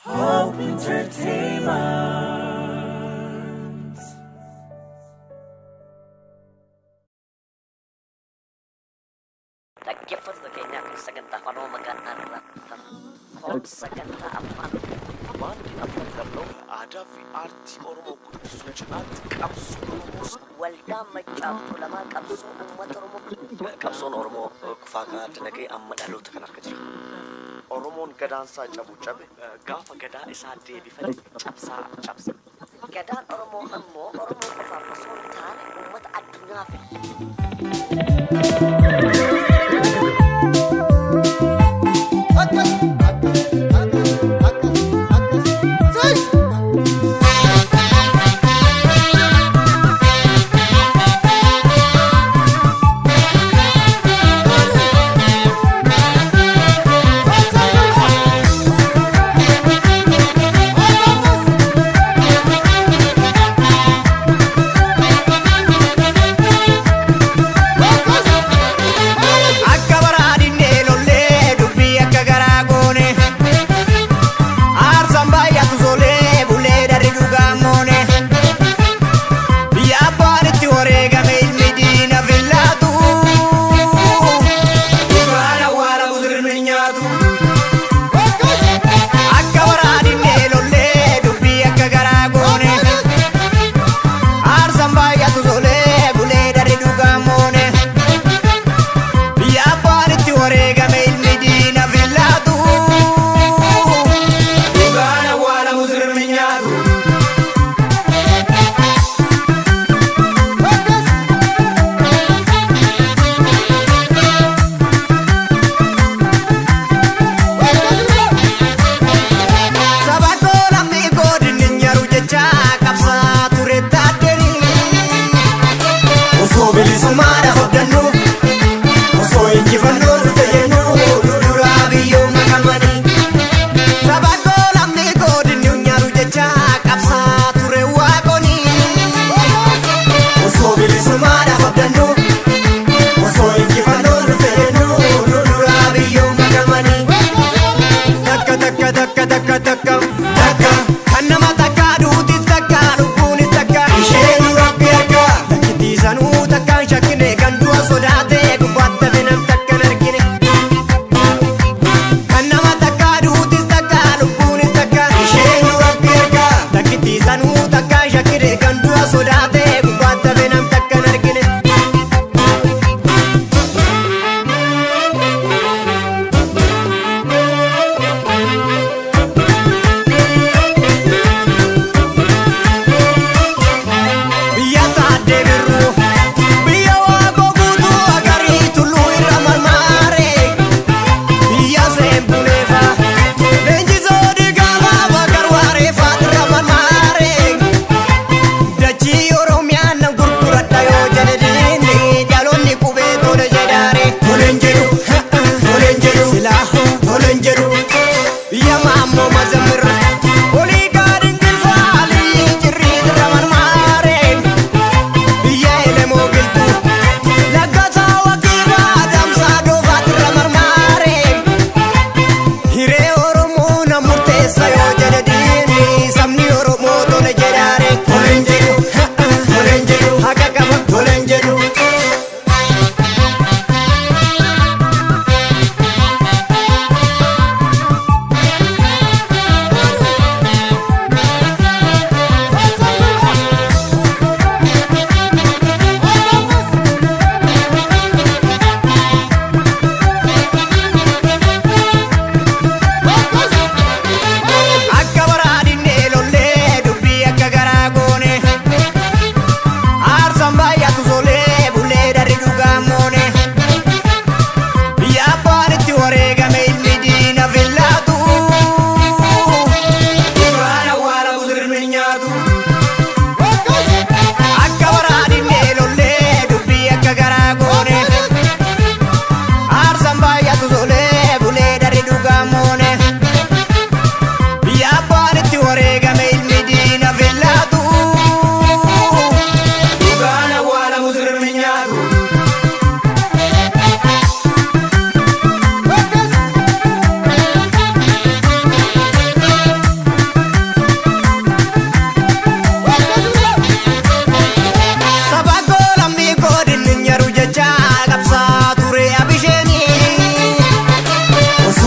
Hope Entertainment. Dhaggeeffattoota keenya kun sagantaa Oromoo magaalaa irraa kun sagantaa afaan Amaaraatiin afaan Garloo aadaa fi aartii Oromoo guddisuu cinaatti qabsoo Oromoos waldaa Maccaaftuu lamaa qabsoo uummata Oromoo qabsoon Oromoo kufaa karaa dinagdee amma dhaloota kan argaa jiru. Oromoon gadaansaa cabu cabe gaafa gadaa isaa deebifate cabsaa cabse. Gadaan Oromoo ammoo Oromoo qofaaf osoo hin taane uummata addunyaaf.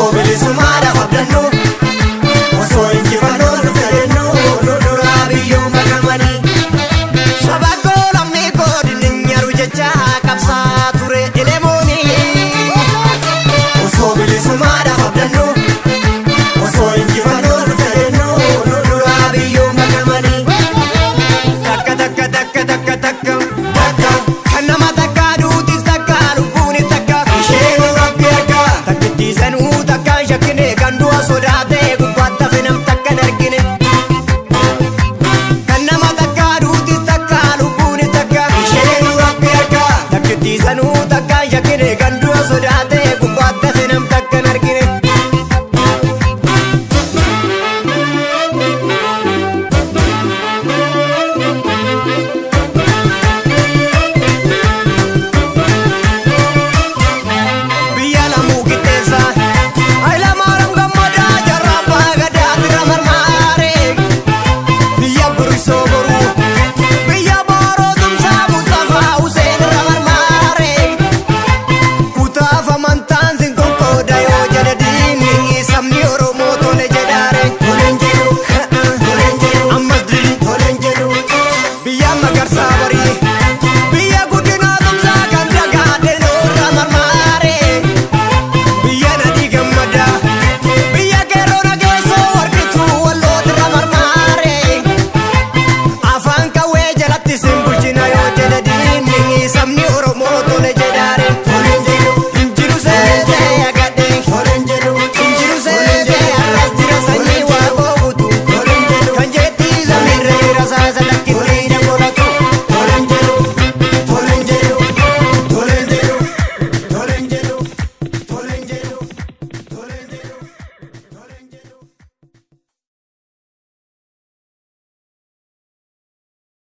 osoo bilisummaadhaaf abdannu osoo injifannoo dhufelennu nu duraa biyyoo makamanii sabakkoo lammii koo dinninyaru jecha qabsaa ture elemoonii osoo bilisummaadhaaf abdannu osoo injifannoo dhufelennu nu duraa biyyoo makamanii takka takka takka takka takka takka kan nama takka duutis takka lubbuunis takka ishee rabbi argaa takkitti sanuu takka shakkine